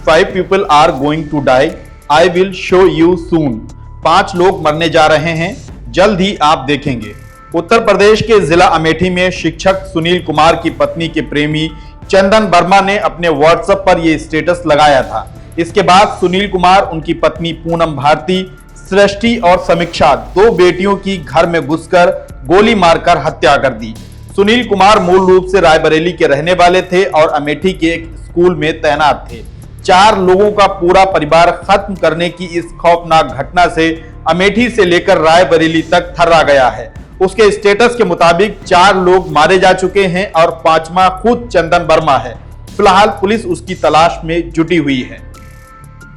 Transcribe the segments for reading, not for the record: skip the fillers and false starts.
5 people are going to die. I will show you soon. 5 लोग मरने जा रहे हैं, जल्द ही आप देखेंगे। उत्तर प्रदेश के जिला अमेठी में शिक्षक सुनील कुमार की पत्नी के प्रेमी चंदन वर्मा ने अपने व्हाट्सएप पर यह स्टेटस लगाया था। इसके बाद सुनील कुमार, उनकी पत्नी पूनम भारती, सृष्टि और समीक्षा 2 बेटियों की घर में घुसकर गोली मारकर हत्या कर दी। सुनील कुमार मूल रूप से रायबरेली के रहने वाले थे और अमेठी के एक स्कूल में तैनात थे। 4 लोगों का पूरा परिवार खत्म करने की इस खौफनाक घटना से अमेठी से लेकर रायबरेली तक थर्रा गया है। उसके स्टेटस के मुताबिक 4 लोग मारे जा चुके हैं और 5वां खुद चंदन वर्मा है। फिलहाल पुलिस उसकी तलाश में जुटी हुई है।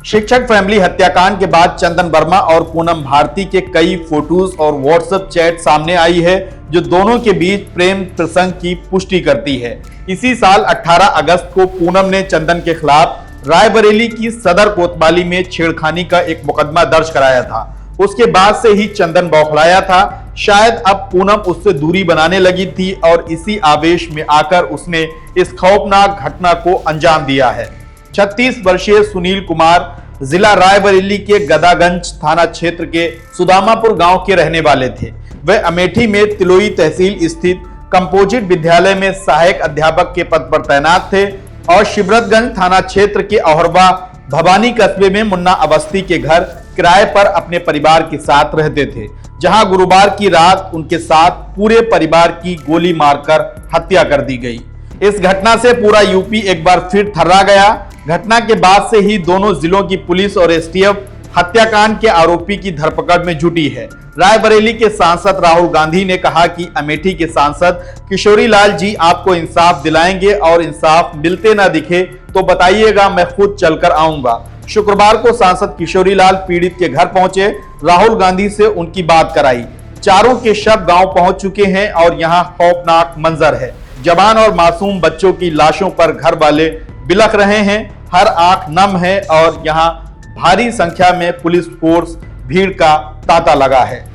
शिक्षक फैमिली हत्याकांड के बाद चंदन वर्मा और पूनम भारती के कई फोटोज और व्हाट्सएप चैट सामने आई है, जो दोनों के बीच प्रेम प्रसंग की पुष्टि करती है। इसी साल 18 अगस्त को पूनम ने चंदन के खिलाफ रायबरेली की सदर कोतवाली में छेड़खानी का एक मुकदमा दर्ज कराया था। उसके बाद से ही चंदन बौखलाया था। शायद अब पूनम उससे दूरी बनाने लगी थी और इसी आवेश में आकर उसने इस खौफनाक घटना को अंजाम दिया है। 36 वर्षीय सुनील कुमार जिला रायबरेली के गदागंज थाना क्षेत्र के सुदामापुर गांव के रहने वाले थे। वे अमेठी में तिलोई तहसील स्थित कंपोजिट विद्यालय में सहायक अध्यापक के पद पर तैनात थे और शिवरतगंज थाना क्षेत्र के अहरबा भवानी कस्बे में मुन्ना अवस्थी के घर किराए पर अपने परिवार के साथ रहते थे, जहां गुरुवार की रात उनके साथ पूरे परिवार की गोली मारकर हत्या कर दी गई। इस घटना से पूरा यूपी एक बार फिर थर्रा गया। घटना के बाद से ही दोनों जिलों की पुलिस और एसटीएफ हत्याकांड के आरोपी की धरपकड़ में जुटी है। रायबरेली के सांसद राहुल गांधी ने कहा कि अमेठी के सांसद किशोरी लाल जी आपको इंसाफ दिलाएंगे और इंसाफ मिलते ना दिखे तो बताइएगा, मैं खुद चलकर आऊंगा। शुक्रवार को सांसद किशोरी लाल पीड़ित के घर पहुंचे, राहुल गांधी से उनकी बात कराई। चारों के शव गांव पहुंच चुके हैं और यहां खौफनाक मंजर है। जवान और मासूम बच्चों की लाशों पर घर वाले बिलख रहे हैं। हर आंख नम है और यहां भारी संख्या में पुलिस फोर्स भीड़ का तांता लगा है।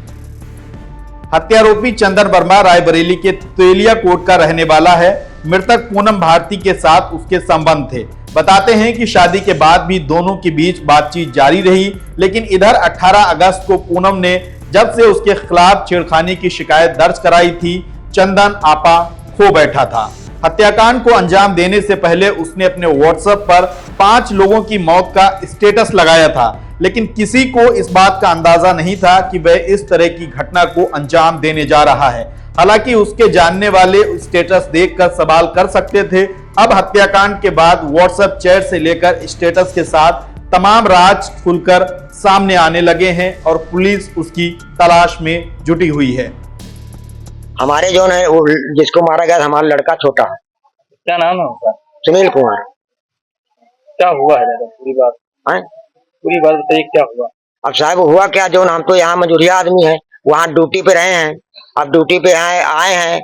हत्यारोपी चंदन वर्मा रायबरेली के तेलिया कोट का रहने वाला है। मृतक पूनम भारती के साथ उसके संबंध थे। बताते हैं कि शादी के बाद भी दोनों के बीच बातचीत जारी रही, लेकिन इधर 18 अगस्त को पूनम ने जब से उसके खिलाफ छेड़खानी की शिकायत दर्ज कराई थी, चंदन आपा खो बैठा था। हत्याकांड को अंजाम देने से पहले उसने अपने व्हाट्सएप पर 5 लोगों की मौत का स्टेटस लगाया था, लेकिन किसी को इस बात का अंदाजा नहीं था कि वह इस तरह की घटना को अंजाम देने जा रहा है। हालांकि उसके जानने वाले स्टेटस देखकर सवाल कर सकते थे। अब हत्याकांड के बाद व्हाट्सएप चैट से लेकर स्टेटस के साथ तमाम राज खुलकर सामने आने लगे हैं और पुलिस उसकी तलाश में जुटी हुई है। हमारे जो है वो जिसको मारा गया हमारा लड़का छोटा है। क्या नाम है उसका? सुनील कुमार। क्या हुआ है दादा? पूरी बात बताइए, क्या हुआ? अब साहब हुआ क्या, जो हम तो यहाँ मजूरिया आदमी है, वहाँ ड्यूटी पे रहे हैं। अब ड्यूटी पे आए हैं,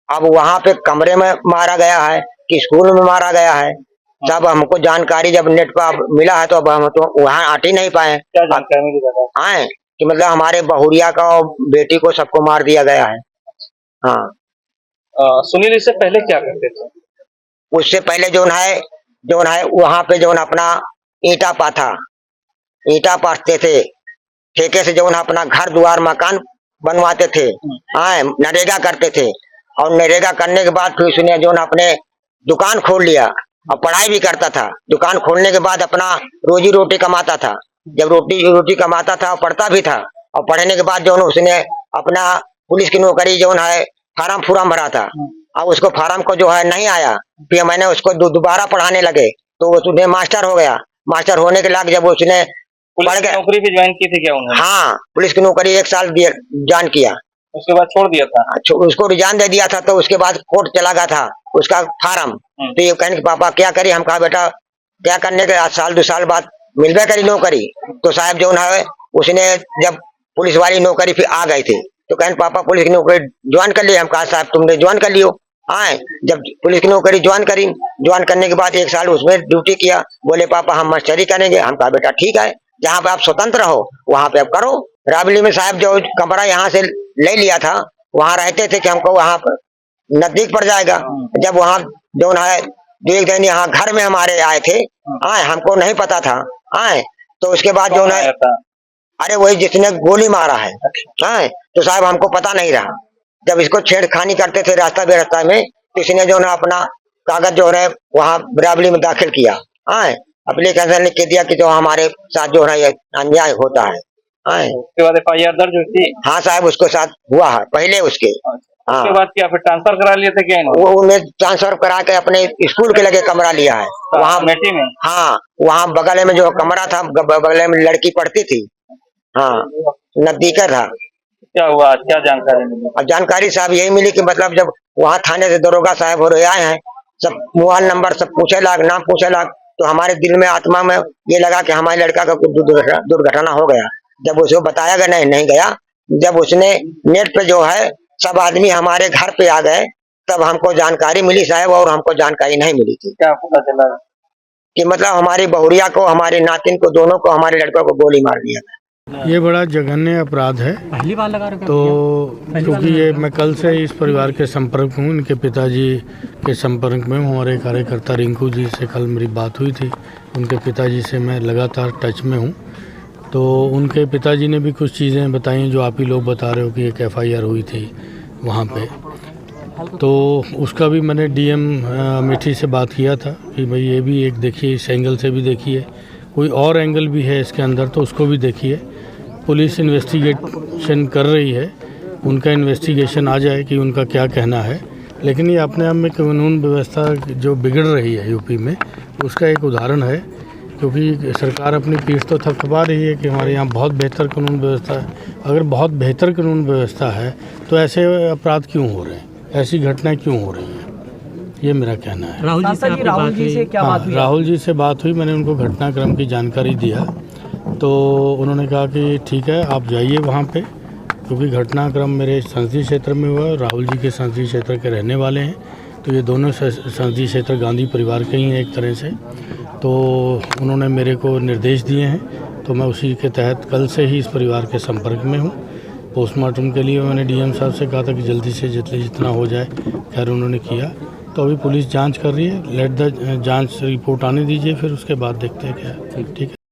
अब वहाँ पे कमरे में मारा गया है कि स्कूल में मारा गया है, तब हमको जानकारी जब नेट पर मिला है तो अब हम तो वहाँ आट ही नहीं पाए। क्या जानकारी मिली दादा? आए कि मतलब हमारे बहुरिया का और बेटी को सबको मार दिया गया है। हाँ। सुनील इससे पहले क्या करते थे? उससे पहले जो है वहाँ पे जो अपना ईटा पाथते थे, ठेके से जो अपना घर द्वार मकान बनवाते थे। हाँ, नरेगा करते थे और नरेगा करने के बाद फिर उसने जो अपने दुकान खोल लिया और पढ़ाई भी करता था। दुकान खोलने के बाद अपना रोजी रोटी कमाता था। जब रोटी कमाता था, पढ़ता भी था और पढ़ने के बाद जो उसने अपना पुलिस की नौकरी जो है फार्म भरा था। अब उसको फार्म को जो है नहीं आया, फिर मैंने उसको दोबारा पढ़ाने लगे तो उसने मास्टर हो गया। मास्टर होने के बाद जब उसने पुलिस की नौकरी भी ज्वाइन की थी क्या उन्होंने? हाँ, पुलिस की नौकरी 1 साल ज्वाइन किया। उसके बाद छोड़ दिया था? उसको रिजाइन दे दिया था। तो उसके बाद कोर्ट चला गया था उसका फार्म। तो ये कहने पापा क्या करी, हम कहा बेटा क्या करने के, 1-2 साल बाद मिलबे करी नौकरी। तो साहब जो है उसने जब पुलिस वाली नौकरी फिर आ गई थी तो कहने पापा पुलिस की नौकरी ज्वाइन कर ली। हम कहा साहब तुमने ज्वाइन कर लियो। आए जब पुलिस की नौकरी ज्वाइन करने के बाद 1 साल उसमें ड्यूटी किया। बोले पापा हम मास्टरी करेंगे। हम कहा बेटा ठीक है, जहाँ पे आप स्वतंत्र हो वहाँ पे आप करो। रायबरेली में साहब जो कमरा यहाँ से ले लिया था, वहाँ रहते थे कि हमको वहाँ पर नजदीक पड़ जाएगा। जब वहाँ जो है 2 दिन यहाँ घर में हमारे आए थे आए हमको नहीं पता था। आए तो उसके बाद जो कौन है, आया था? अरे वही जिसने गोली मारा है। आए तो साहब हमको पता नहीं रहा। जब इसको छेड़खानी करते थे रास्ता बेरास्ता में, तो इसने जो है अपना कागज जो है वहाँ बराबरी में दाखिल किया। आए एप्लीकेशन लिख के दिया कि जो हमारे साथ जो है ये अन्याय होता है। आए उसके बाद FIR दर्ज हुई थी? हाँ साहब उसके साथ हुआ है पहले उसके। हाँ उसके बाद क्या फिर ट्रांसफर करा लिए थे क्या इन्होंने? वो उन्हें ट्रांसफर करा के अपने स्कूल के लगे कमरा लिया है वहाँ। अमेठी में? हाँ वहाँ बगल में जो कमरा था, बगल में लड़की पढ़ती थी। हाँ नजदीक था। क्या हुआ, क्या जानकारी मिली? और जानकारी साहब यही मिली कि मतलब जब वहाँ थाने से दरोगा साहब हो रहे आए हैं, सब मोबाइल नंबर सब पूछे लाग, नाम पूछे लाग, तो हमारे दिल में आत्मा में ये लगा कि हमारे लड़का का कुछ दुर्घटना हो गया। जब उसको बताया गया नहीं गया। जब उसने नेट पे जो है सब आदमी हमारे घर पे आ गए, तब हमको जानकारी मिली साहब, और हमको जानकारी नहीं मिली थी। क्या पता चला? कि मतलब हमारी बहुरिया को, हमारे नातिन को, दोनों को, हमारे लड़कों को गोली मार दिया। ये बड़ा जघन्य अपराध है। पहली बार लगा रहे तो क्योंकि ये मैं कल से इस परिवार के संपर्क में हूँ, इनके पिताजी के संपर्क में हूँ। हमारे कार्यकर्ता रिंकू जी से कल मेरी बात हुई थी, उनके पिताजी से मैं लगातार टच में हूँ। तो उनके पिताजी ने भी कुछ चीज़ें बताई जो आप ही लोग बता रहे हो कि एक FIR हुई थी वहाँ पे। तो उसका भी मैंने DM अमेठी से बात किया था कि भाई ये भी एक देखिए, इस एंगल से भी देखिए, कोई और एंगल भी है इसके अंदर तो उसको भी देखिए। पुलिस इन्वेस्टिगेशन कर रही है, उनका इन्वेस्टिगेशन आ जाए कि उनका क्या कहना है। लेकिन ये अपने आप में कानून व्यवस्था जो बिगड़ रही है यूपी में, उसका एक उदाहरण है। क्योंकि सरकार अपनी पीठ तो थपथपा रही है कि हमारे यहाँ बहुत बेहतर कानून व्यवस्था है। अगर बहुत बेहतर कानून व्यवस्था है तो ऐसे अपराध क्यों हो रहे हैं, ऐसी घटनाएं क्यों हो रही हैं, ये मेरा कहना है। राहुल जी से क्या बात हुई? राहुल जी से बात हुई, मैंने उनको घटनाक्रम की जानकारी दिया। तो उन्होंने कहा कि ठीक है आप जाइए वहाँ पे, क्योंकि घटनाक्रम मेरे संसदीय क्षेत्र में हुआ, राहुल जी के संसदीय क्षेत्र के रहने वाले हैं। तो ये दोनों संसदीय क्षेत्र गांधी परिवार के ही हैं एक तरह से। तो उन्होंने मेरे को निर्देश दिए हैं, तो मैं उसी के तहत कल से ही इस परिवार के संपर्क में हूँ। पोस्टमार्टम के लिए मैंने DM साहब से कहा था कि जल्दी से जितना हो जाए, खैर उन्होंने किया। तो अभी पुलिस जांच कर रही है, लेट द जांच रिपोर्ट आने दीजिए, फिर उसके बाद देखते हैं क्या। ठीक है।